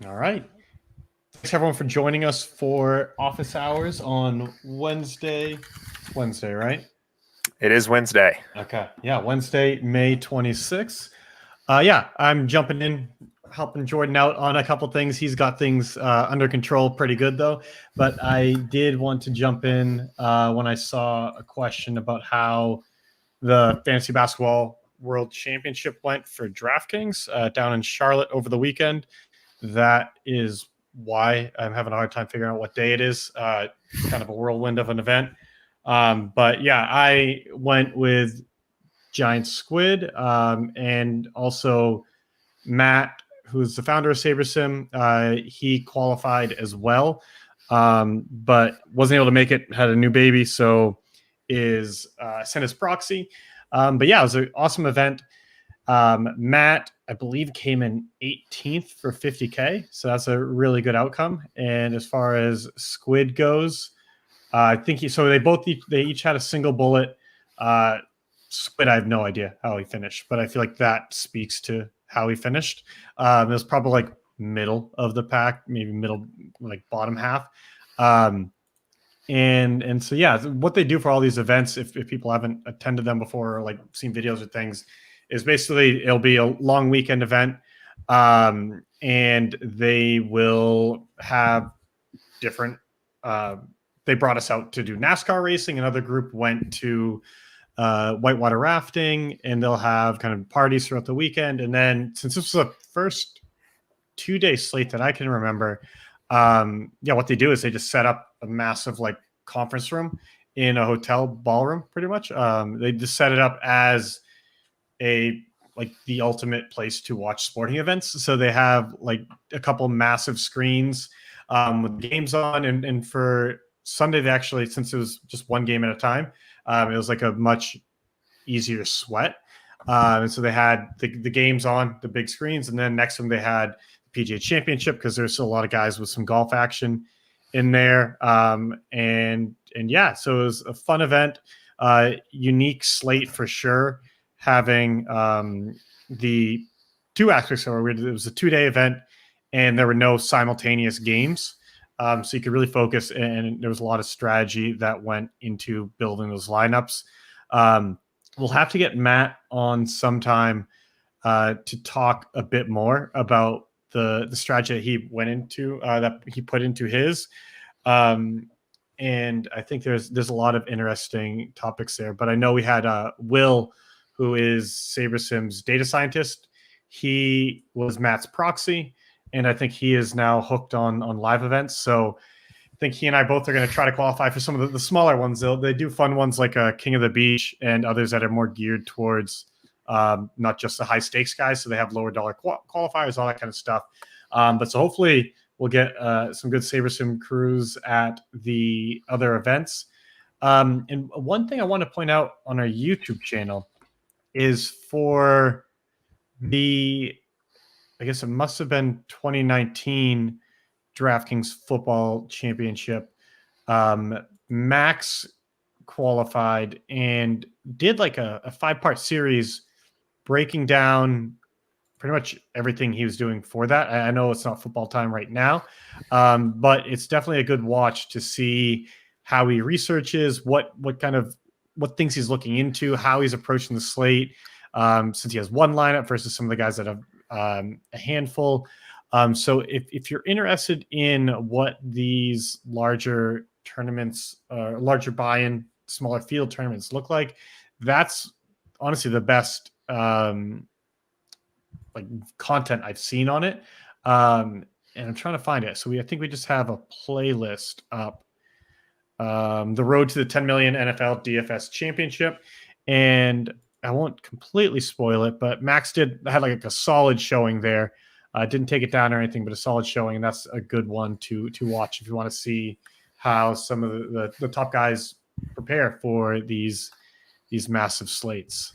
All right. Thanks everyone for joining us for Office Hours on Wednesday. It's Wednesday, right? It is Wednesday. Okay. Yeah, Wednesday, May 26th. I'm jumping in, helping Jordan out on a couple things. He's got things under control pretty good, though. But I did want to jump in when I saw a question about how the Fantasy Basketball World Championship went for DraftKings down in Charlotte over the weekend. That is why I'm having a hard time figuring out what day it is. Kind of a whirlwind of an event. But yeah, I went with Giant Squid and also Matt, who's the founder of SaberSim. He qualified as well, but wasn't able to make it, had a new baby, so is sent his proxy. But yeah, it was an awesome event. Matt, I believe, came in 18th for 50K. So that's a really good outcome. And as far as Squid goes, I think they each had a single bullet. Squid, I have no idea how he finished, but I feel like that speaks to how he finished. It was probably like middle of the pack, maybe middle, like bottom half. And so, yeah, what they do for all these events, if people haven't attended them before or like seen videos or things, is basically it'll be a long weekend event, and they will have different. They brought us out to do NASCAR racing. Another group went to whitewater rafting, and they'll have kind of parties throughout the weekend. And then, since this was the first 2-day slate that I can remember, what they do is they just set up a massive like conference room in a hotel ballroom, pretty much. They just set it up as the ultimate place to watch sporting events. So they have like a couple massive screens with games on, and for Sunday they actually, since it was just one game at a time, it was like a much easier sweat. And so they had the games on the big screens, and then next to them they had the PGA Championship, because there's still a lot of guys with some golf action in there. And yeah, so it was a fun event, unique slate for sure. Having the two aspects of it. It was a 2-day event, and there were no simultaneous games. So you could really focus, and there was a lot of strategy that went into building those lineups. We'll have to get Matt on sometime to talk a bit more about the strategy that he went into, that he put into his. And I think there's a lot of interesting topics there. But I know we had Will, who is SaberSim's data scientist. He was Matt's proxy, and I think he is now hooked on live events. So I think he and I both are going to try to qualify for some of the smaller ones. They do fun ones like King of the Beach and others that are more geared towards not just the high stakes guys. So they have lower dollar qualifiers, all that kind of stuff. But so hopefully we'll get some good SaberSim crews at the other events. And one thing I want to point out on our YouTube channel is for I guess it must have been 2019 DraftKings Football Championship. Max qualified and did like a 5-part series breaking down pretty much everything he was doing for that. I know it's not football time right now, but it's definitely a good watch to see how he researches, what things he's looking into, how he's approaching the slate, since he has one lineup versus some of the guys that have a handful. So if you're interested in what these larger tournaments, larger buy-in, smaller field tournaments look like, that's honestly the best content I've seen on it. And I'm trying to find it. So I think we just have a playlist up. The road to the 10 million NFL DFS championship. And I won't completely spoil it, but Max had like a solid showing there. Didn't take it down or anything, but a solid showing. And that's a good one to watch if you want to see how some of the top guys prepare for these massive slates.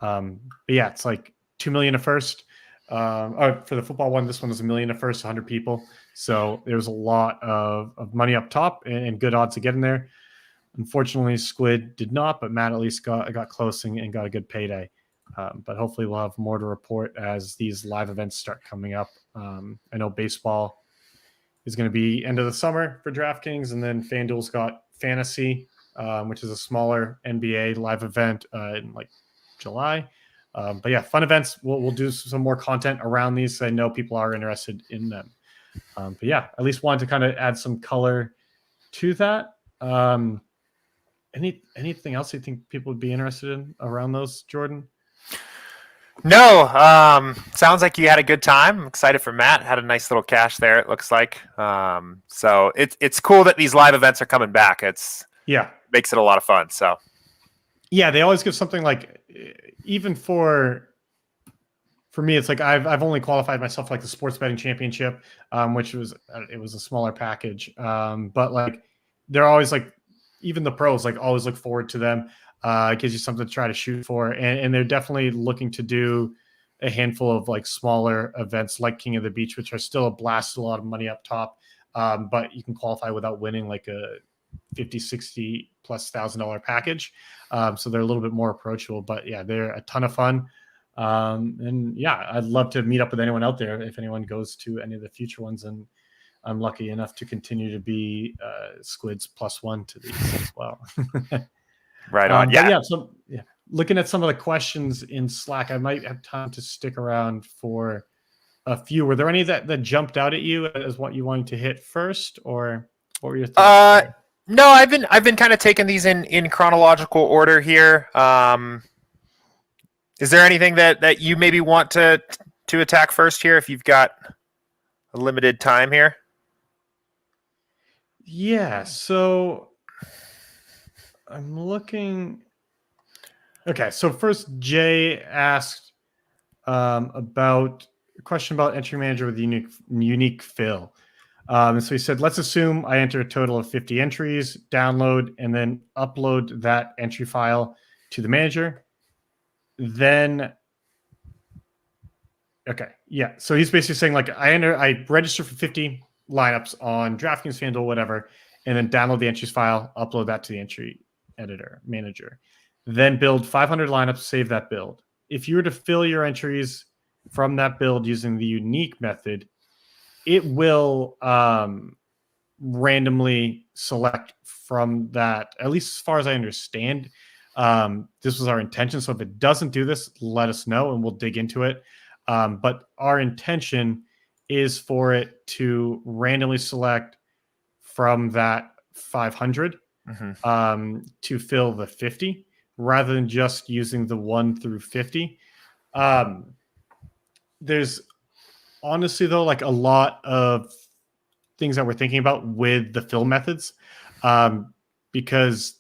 But yeah, it's like 2 million a first. For the football one, this one was $1 million a first, 100 people. So there was a lot of money up top and good odds to get in there. Unfortunately, Squid did not, but Matt at least got close and got a good payday. But hopefully we'll have more to report as these live events start coming up. I know baseball is going to be end of the summer for DraftKings, and then FanDuel's got Fantasy, which is a smaller NBA live event in like July. But yeah, fun events. We'll do some more content around these. I know people are interested in them. But yeah, at least wanted to kind of add some color to that. Anything else you think people would be interested in around those, Jordan? No, sounds like you had a good time. I'm excited for Matt. Had a nice little cash there, it looks like. So it's cool that these live events are coming back. Makes it a lot of fun. So yeah, they always give something like, even for me, it's like I've only qualified myself for like the sports betting championship, which was a smaller package. But like they're always like, even the pros like always look forward to them. It gives you something to try to shoot for, and they're definitely looking to do a handful of like smaller events like King of the Beach, which are still a blast, a lot of money up top, but you can qualify without winning like a 50, 60 plus $1,000 package. So they're a little bit more approachable, but yeah, they're a ton of fun. And yeah, I'd love to meet up with anyone out there if anyone goes to any of the future ones, and I'm lucky enough to continue to be Squid's +1 to these as well. right on. Yeah. Looking at some of the questions in Slack, I might have time to stick around for a few. Were there any that jumped out at you as what you wanted to hit first, or what were your thoughts there? No, I've been kind of taking these in chronological order here. Is there anything that you maybe want to attack first here if you've got a limited time here? Yeah, so I'm looking. Okay, so first Jay asked about a question about entry manager with unique fill. So he said, let's assume I enter a total of 50 entries, download, and then upload that entry file to the manager. Then, okay, yeah. So he's basically saying like I register for 50 lineups on DraftKings, FanDuel, whatever, and then download the entries file, upload that to the entry manager. Then build 500 lineups, save that build. If you were to fill your entries from that build using the unique method, it will randomly select from that, at least as far as I understand. This was our intention. So if it doesn't do this, let us know and we'll dig into it. But our intention is for it to randomly select from that 500 to fill the 50 rather than just using the 1 through 50. There's honestly, though, like a lot of things that we're thinking about with the fill methods, because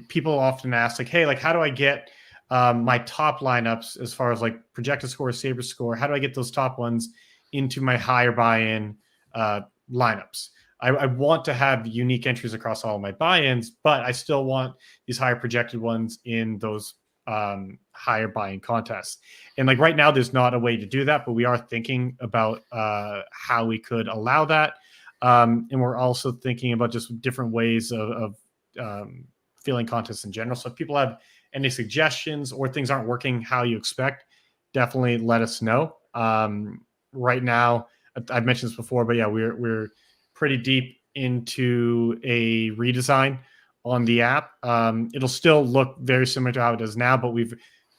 people often ask like, hey, like how do I get my top lineups as far as like projected score, Saber score? How do I get those top ones into my higher buy-in lineups? I want to have unique entries across all of my buy-ins, but I still want these higher projected ones in those higher buy-in contests. And like right now, there's not a way to do that, but we are thinking about how we could allow that. And we're also thinking about just different ways of filling contests in general. So if people have any suggestions or things aren't working how you expect, definitely let us know. Right now, I've mentioned this before, but yeah, we're pretty deep into a redesign on the app. It'll still look very similar to how it does now, but we've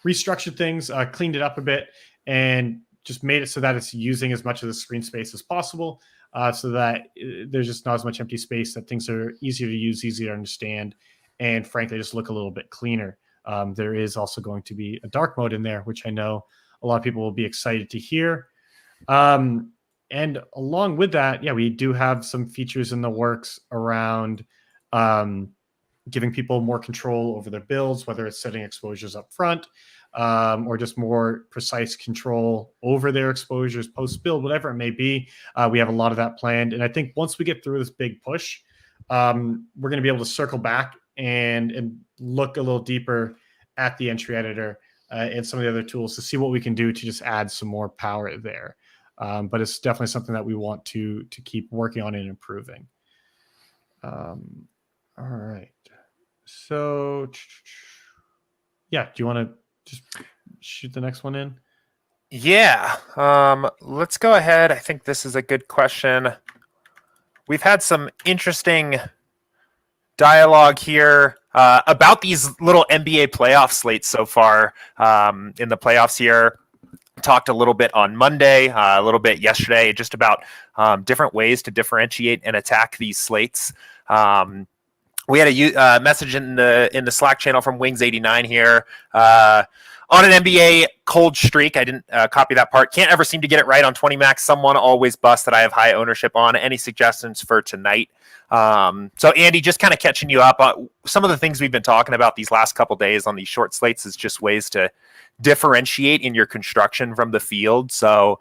restructured things, cleaned it up a bit, and just made it so that it's using as much of the screen space as possible, so that there's just not as much empty space, that things are easier to use, easier to understand, and frankly, just look a little bit cleaner. There is also going to be a dark mode in there, which I know a lot of people will be excited to hear. And along with that, yeah, we do have some features in the works around giving people more control over their builds, whether it's setting exposures up front or just more precise control over their exposures post-build, whatever it may be. We have a lot of that planned. And I think once we get through this big push, we're going to be able to circle back and look a little deeper at the entry editor and some of the other tools to see what we can do to just add some more power there. But it's definitely something that we want to keep working on and improving. All right. So, yeah, do you want to just shoot the next one in? Yeah. Let's go ahead. I think this is a good question. We've had some interesting dialogue here about these little NBA playoff slates so far in the playoffs here. Talked a little bit on Monday, a little bit yesterday, just about different ways to differentiate and attack these slates. We had a message in the Slack channel from Wings89 here on an NBA cold streak. I didn't copy that part. Can't ever seem to get it right on 20 max. Someone always busts that I have high ownership on. Any suggestions for tonight? So Andy, just kind of catching you up. Some of the things we've been talking about these last couple days on these short slates is just ways to differentiate in your construction from the field. So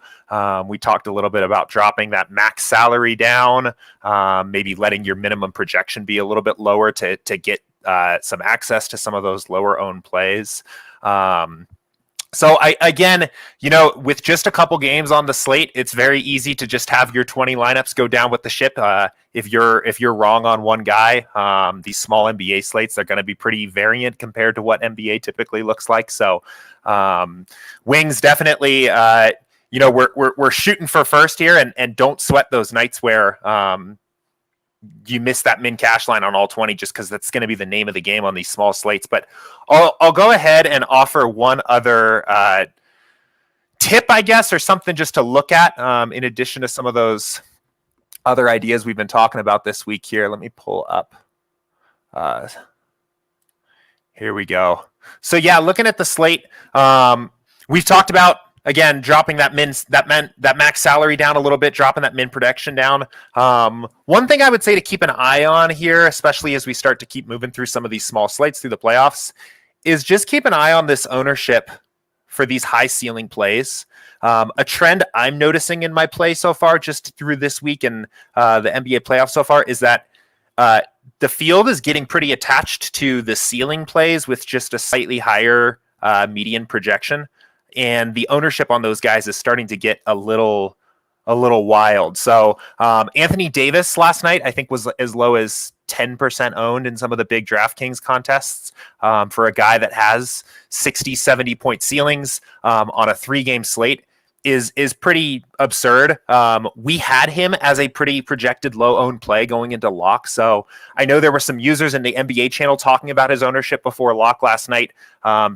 we talked a little bit about dropping that max salary down, maybe letting your minimum projection be a little bit lower to get some access to some of those lower owned plays. So again, with just a couple games on the slate, it's very easy to just have your 20 lineups go down with the ship. If you're wrong on one guy, these small NBA slates, they're going to be pretty variant compared to what NBA typically looks like. So Wings definitely, we're shooting for first here, and don't sweat those nights where you miss that min cash line on all 20, just because that's going to be the name of the game on these small slates. But I'll go ahead and offer one other tip, I guess, or something just to look at in addition to some of those other ideas we've been talking about this week here. Let me pull up. Here we go. So yeah, looking at the slate, we've talked about, again, dropping that max salary down a little bit, dropping that min protection down. One thing I would say to keep an eye on here, especially as we start to keep moving through some of these small slates through the playoffs, is just keep an eye on this ownership for these high ceiling plays. A trend I'm noticing in my play so far, just through this week and the NBA playoffs so far, is that the field is getting pretty attached to the ceiling plays with just a slightly higher median projection. And the ownership on those guys is starting to get a little wild. So Anthony Davis last night, I think, was as low as 10% owned in some of the big DraftKings contests for a guy that has 60, 70 point ceilings on a 3-game slate is pretty absurd. We had him as a pretty projected low owned play going into lock. So I know there were some users in the NBA channel talking about his ownership before lock last night,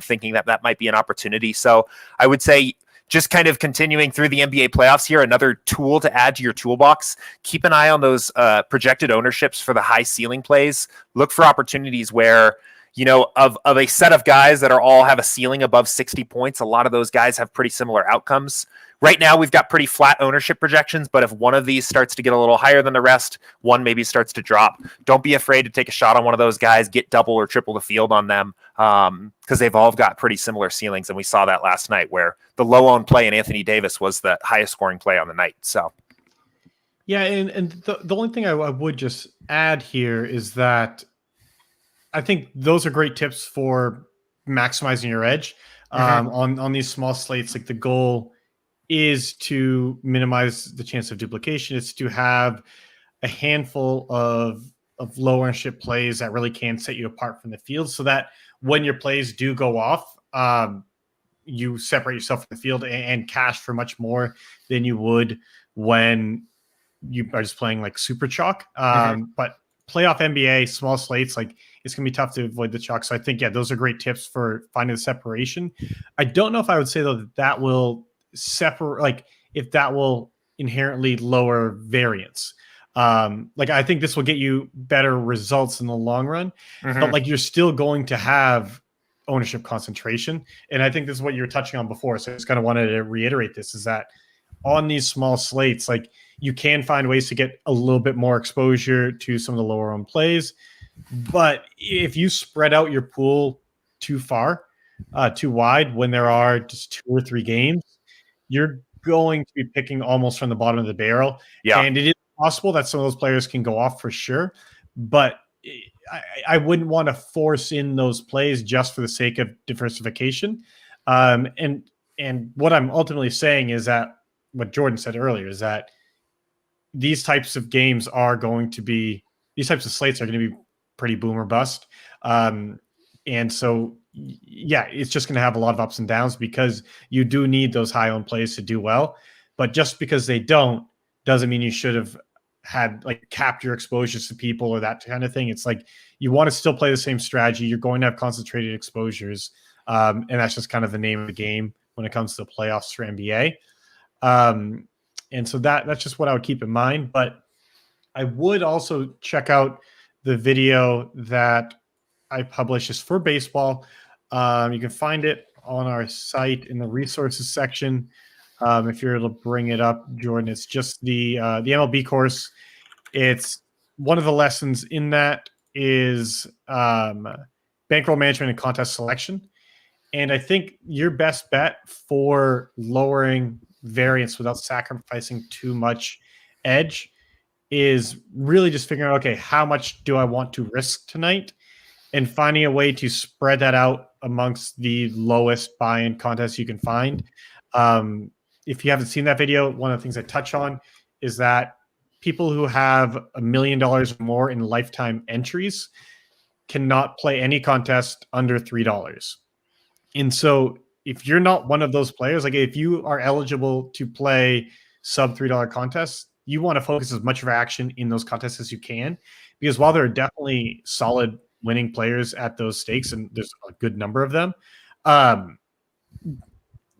thinking that might be an opportunity. So I would say, just kind of continuing through the NBA playoffs here, another tool to add to your toolbox. Keep an eye on those projected ownerships for the high ceiling plays. Look for opportunities where, of a set of guys that all have a ceiling above 60 points, a lot of those guys have pretty similar outcomes. Right now, we've got pretty flat ownership projections, but if one of these starts to get a little higher than the rest, one maybe starts to drop. Don't be afraid to take a shot on one of those guys, get double or triple the field on them, because they've all got pretty similar ceilings, and we saw that last night where the low-owned play in Anthony Davis was the highest scoring play on the night. So, yeah, and the only thing I would just add here is that I think those are great tips for maximizing your edge on these small slates. Like, the goal is to minimize the chance of duplication. It's to have a handful of low ownership plays that really can set you apart from the field, so that when your plays do go off, you separate yourself from the field and cash for much more than you would when you are just playing like super chalk. But playoff NBA, small slates, like, it's going to be tough to avoid the chalk. So I think, yeah, those are great tips for finding the separation. I don't know if I would say, though, that will separate, like, if that will inherently lower variance. Like, I think this will get you better results in the long run, but like, you're still going to have ownership concentration. And I think this is what you were touching on before. So I just kind of wanted to reiterate this, is that on these small slates, like, you can find ways to get a little bit more exposure to some of the lower owned plays. But if you spread out your pool too far, too wide, when there are just 2 or 3 games, you're going to be picking almost from the bottom of the barrel. Yeah. And it is possible that some of those players can go off for sure, but I wouldn't want to force in those plays just for the sake of diversification. And what I'm ultimately saying is that what Jordan said earlier is that these types of games are going to be, these types of slates are going to be pretty boom or bust. And so yeah, it's just going to have a lot of ups and downs because you do need those high owned plays to do well. But just because they don't doesn't mean you should have had like capped your exposures to people or that kind of thing. It's like you want to still play the same strategy. You're going to have concentrated exposures. And that's just kind of the name of the game when it comes to the playoffs for NBA. And so that's just what I would keep in mind. But I would also check out the video that I publish is for baseball. You can find it on our site in the resources section. If you're able to bring it up, Jordan, it's just the MLB course. It's one of the lessons in that is bankroll management and contest selection. And I think your best bet for lowering variance without sacrificing too much edge is really just figuring out, okay, how much do I want to risk tonight? And finding a way to spread that out amongst the lowest buy-in contests you can find. If you haven't seen that video, one of the things I touch on is that people who have $1 million or more in lifetime entries cannot play any contest under $3. And so if you're not one of those players, like if you are eligible to play sub $3 contests, you want to focus as much of action in those contests as you can, because while there are definitely solid winning players at those stakes, and there's a good number of them,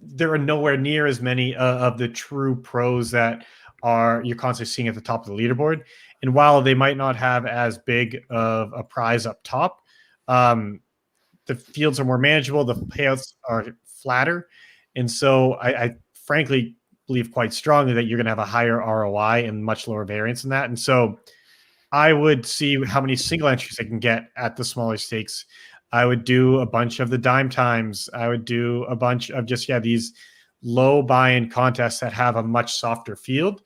there are nowhere near as many of the true pros that you're constantly seeing at the top of the leaderboard. And while they might not have as big of a prize up top, the fields are more manageable, the payouts are flatter. And so I frankly believe quite strongly that you're going to have a higher ROI and much lower variance than that. And so I would see how many single entries I can get at the smaller stakes. I would do a bunch of the dime times. I would do a bunch of just, these low buy-in contests that have a much softer field.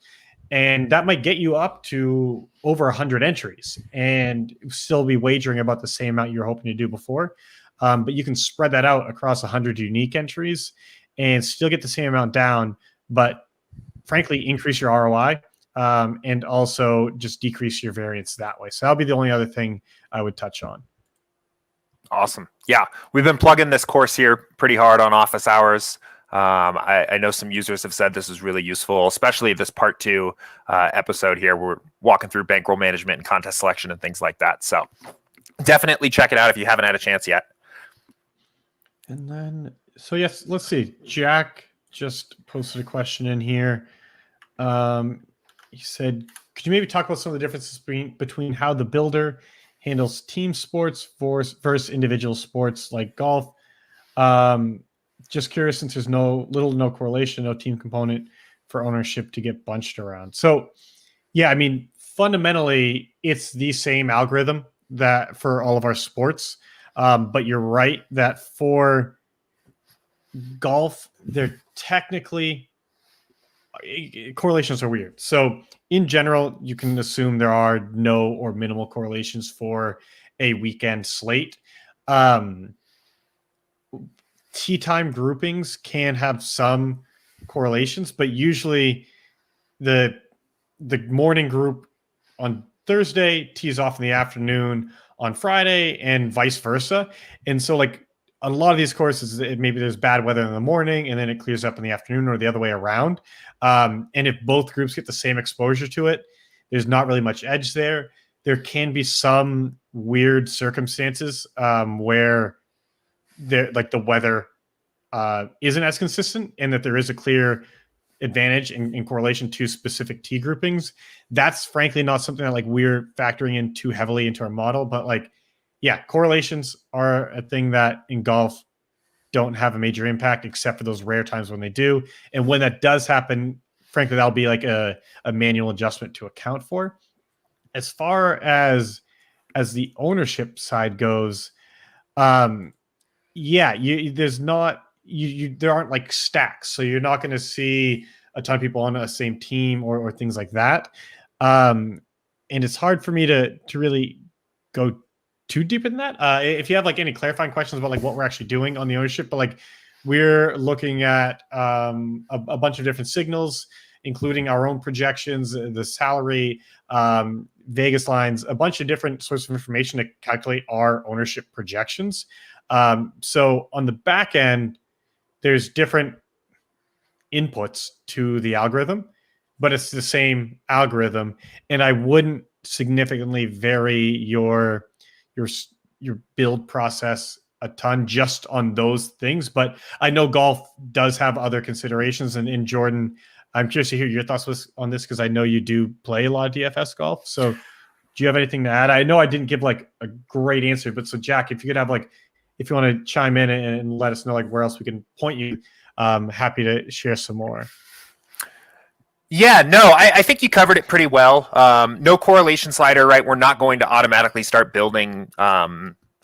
And that might get you up to over 100 entries and still be wagering about the same amount you're hoping to do before. But you can spread that out across 100 unique entries and still get the same amount down, but frankly, increase your ROI and also just decrease your variance that way. So that'll be the only other thing I would touch on. Awesome. Yeah, we've been plugging this course here pretty hard on office hours. I know some users have said this is really useful, especially this part 2 episode here. We're walking through bankroll management and contest selection and things like that. So definitely check it out if you haven't had a chance yet. And then, so yes, let's see. Jack just posted a question in here. He said, could you maybe talk about some of the differences between how the builder handles team sports versus individual sports like golf? Just curious, since there's no correlation, no team component for ownership to get bunched around. So yeah, I mean, fundamentally, it's the same algorithm that for all of our sports. But you're right that for golf, they're technically correlations are weird. So in general, you can assume there are no or minimal correlations for a weekend slate. Tee time groupings can have some correlations, but usually the morning group on Thursday tees off in the afternoon on Friday and vice versa. And so like a lot of these courses, maybe there's bad weather in the morning and then it clears up in the afternoon or the other way around. And if both groups get the same exposure to it, there's not really much edge there. There can be some weird circumstances where the weather isn't as consistent and that there is a clear advantage in correlation to specific tee groupings. That's frankly not something that like we're factoring in too heavily into our model, but like, yeah, correlations are a thing that in golf don't have a major impact except for those rare times when they do. And when that does happen, frankly, that'll be like a manual adjustment to account for. As far as the ownership side goes, there aren't like stacks. So you're not going to see a ton of people on a same team or things like that. And it's hard for me to really go too deep in that. If you have like any clarifying questions about like what we're actually doing on the ownership, but like we're looking at a bunch of different signals, including our own projections, the salary, Vegas lines, a bunch of different sorts of information to calculate our ownership projections. So on the back end, there's different inputs to the algorithm, but it's the same algorithm, and I wouldn't significantly vary your build process a ton just on those things. But I know golf does have other considerations, and in Jordan, I'm curious to hear your thoughts on this because I know you do play a lot of DFS golf. So do you have anything to add? I know I didn't give like a great answer, but so Jack, if you could have like, if you want to chime in and let us know like where else we can point you, happy to share some more. Yeah, no, I think you covered it pretty well. No correlation slider, right? We're not going to automatically start building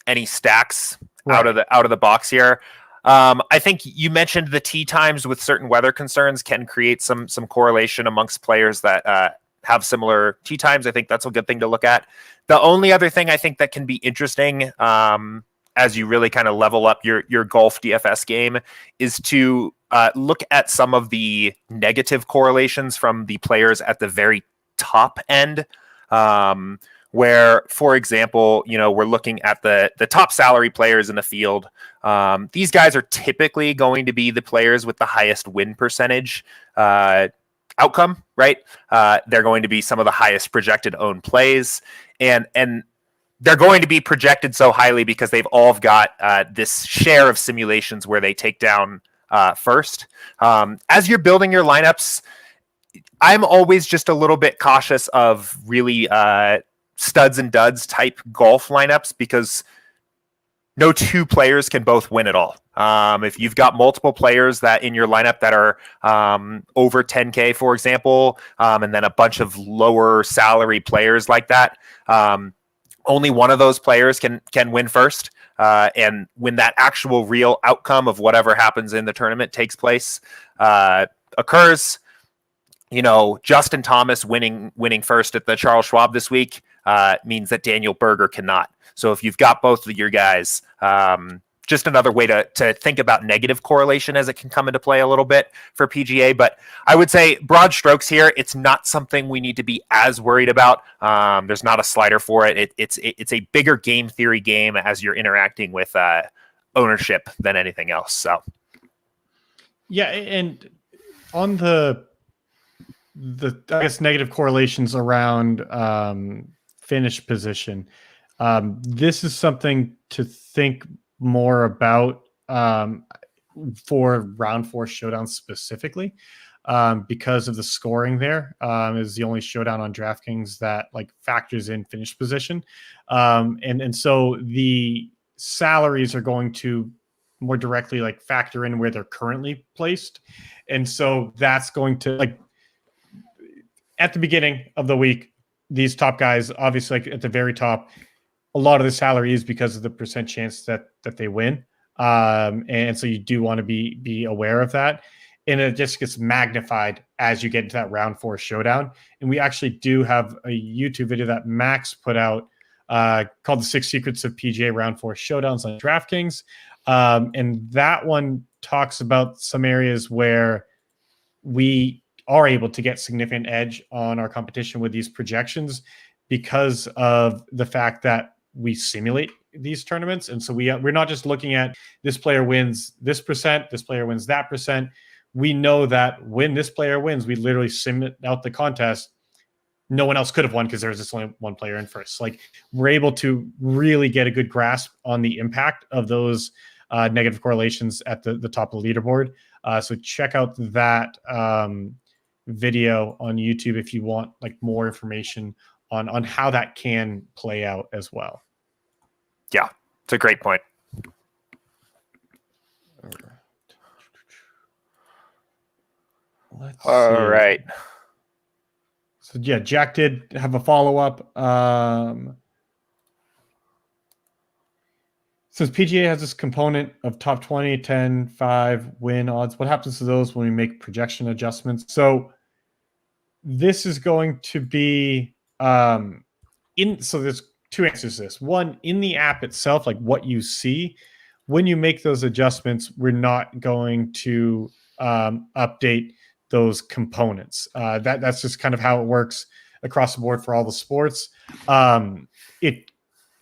any stacks out of the box here. I think you mentioned the tee times with certain weather concerns can create some correlation amongst players that have similar tee times. I think that's a good thing to look at. The only other thing I think that can be interesting as you really kind of level up your golf DFS game is to look at some of the negative correlations from the players at the very top end. Where, for example, we're looking at the top salary players in the field. These guys are typically going to be the players with the highest win percentage outcome, right? They're going to be some of the highest projected owned plays, and they're going to be projected so highly because they've all got this share of simulations where they take down first. As you're building your lineups, I'm always just a little bit cautious of really studs and duds type golf lineups because no two players can both win at all. If you've got multiple players that in your lineup that are over 10K, for example, and then a bunch of lower salary players like that, only one of those players can win first. And when that actual real outcome of whatever happens in the tournament takes place, occurs, Justin Thomas winning first at the Charles Schwab this week means that Daniel Berger cannot. So if you've got both of your guys, just another way to think about negative correlation as it can come into play a little bit for PGA. But I would say broad strokes here, it's not something we need to be as worried about. There's not a slider for it. It's a bigger game theory game as you're interacting with ownership than anything else. So, yeah, and on the I guess negative correlations around finish position, this is something to think more about for round 4 showdown specifically, because of the scoring there is the only showdown on DraftKings that like factors in finish position, and so the salaries are going to more directly like factor in where they're currently placed, and so that's going to like at the beginning of the week, these top guys obviously like at the very top, a lot of the salary is because of the percent chance that they win. And so you do want to be aware of that. And it just gets magnified as you get into that round 4 showdown. And we actually do have a YouTube video that Max put out called The 6 Secrets of PGA Round 4 Showdowns on DraftKings. And that one talks about some areas where we are able to get significant edge on our competition with these projections because of the fact that we simulate these tournaments. And so we're not just looking at this player wins this percent, this player wins that percent. We know that when this player wins, we literally simulate out the contest. No one else could have won because there's just only one player in first. Like we're able to really get a good grasp on the impact of those negative correlations at the top of the leaderboard. So check out that video on YouTube if you want like more information on how that can play out as well. Yeah, it's a great point. All right. So yeah, Jack did have a follow-up. Since PGA has this component of top 20, 10, 5 win odds, what happens to those when we make projection adjustments? So this is going to be so there's 2 answers to this. One, in the app itself, like what you see, when you make those adjustments, we're not going to update those components. That's just kind of how it works across the board for all the sports. It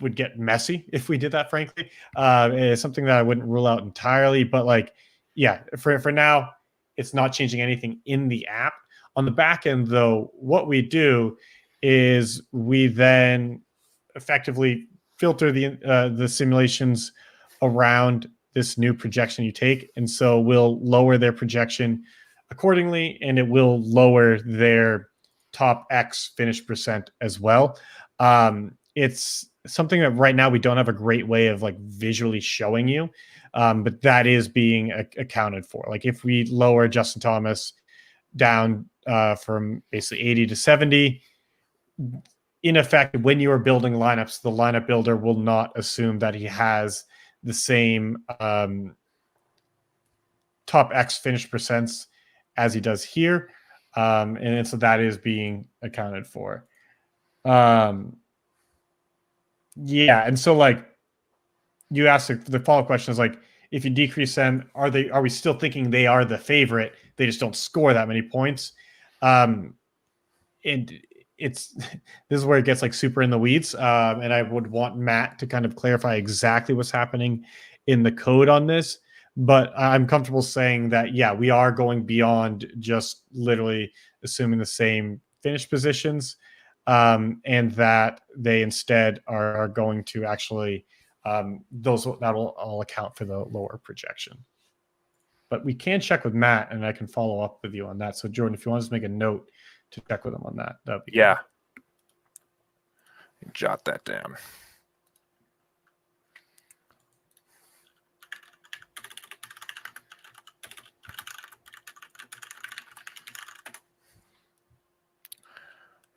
would get messy if we did that, frankly. It's something that I wouldn't rule out entirely, but like, yeah, for now, it's not changing anything in the app. On the back end, though, what we do is we then effectively filter the simulations around this new projection you take, and so we'll lower their projection accordingly, and it will lower their top X finish percent as well. It's something that right now we don't have a great way of like visually showing you, but that is being accounted for. Like if we lower Justin Thomas down from basically 80 to 70, in effect, when you are building lineups, the lineup builder will not assume that he has the same top X finish percents as he does here. And so that is being accounted for. Yeah. And so like you asked the follow-up question is like, if you decrease them, are we still thinking they are the favorite? They just don't score that many points. And this is where it gets like super in the weeds. And I would want Matt to kind of clarify exactly what's happening in the code on this. But I'm comfortable saying that, yeah, we are going beyond just literally assuming the same finish positions, and that they instead are going to actually that will all account for the lower projection. But we can check with Matt, and I can follow up with you on that. So Jordan, if you want to just make a note to check with him on that, that'd be good. Jot that down.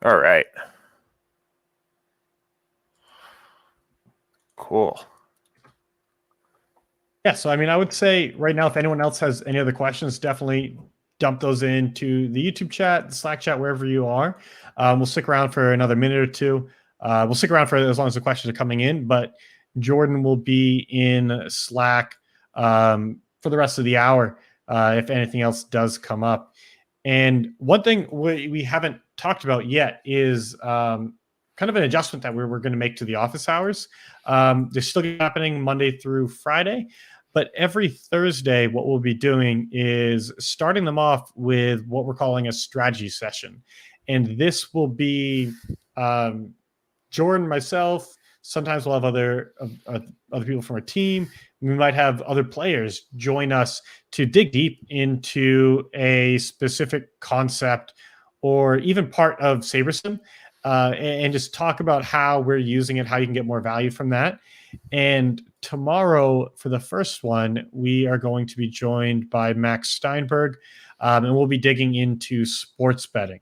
All right. Cool. Yeah, so I mean, I would say right now, if anyone else has any other questions, definitely dump those into the YouTube chat, the Slack chat, wherever you are. We'll stick around for another minute or two. We'll stick around for as long as the questions are coming in, but Jordan will be in Slack for the rest of the hour if anything else does come up. And one thing we haven't talked about yet is kind of an adjustment that we're going to make to the office hours. They're still happening Monday through Friday, but every Thursday, what we'll be doing is starting them off with what we're calling a strategy session. And this will be Jordan, myself. Sometimes we'll have other people from our team. We might have other players join us to dig deep into a specific concept or even part of SaberSim, and just talk about how we're using it, how you can get more value from that. And tomorrow, for the first one, we are going to be joined by Max Steinberg, and we'll be digging into sports betting.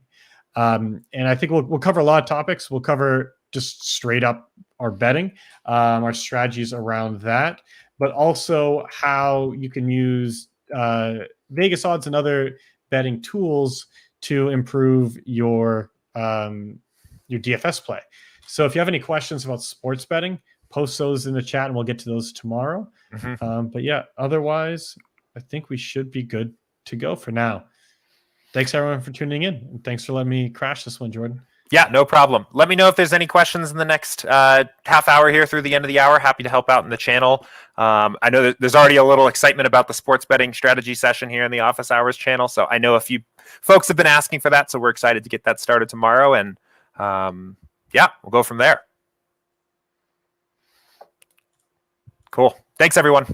And I think we'll cover a lot of topics. We'll cover just straight up our betting, our strategies around that, but also how you can use Vegas odds and other betting tools to improve your DFS play. So if you have any questions about sports betting, post those in the chat and we'll get to those tomorrow. But yeah, otherwise, I think we should be good to go for now. Thanks everyone for tuning in. And thanks for letting me crash this one, Jordan. Yeah, no problem. Let me know if there's any questions in the next half hour here through the end of the hour. Happy to help out in the channel. I know that there's already a little excitement about the sports betting strategy session here in the Office Hours channel. So I know a few folks have been asking for that. So we're excited to get that started tomorrow. And yeah, we'll go from there. Cool. Thanks, everyone.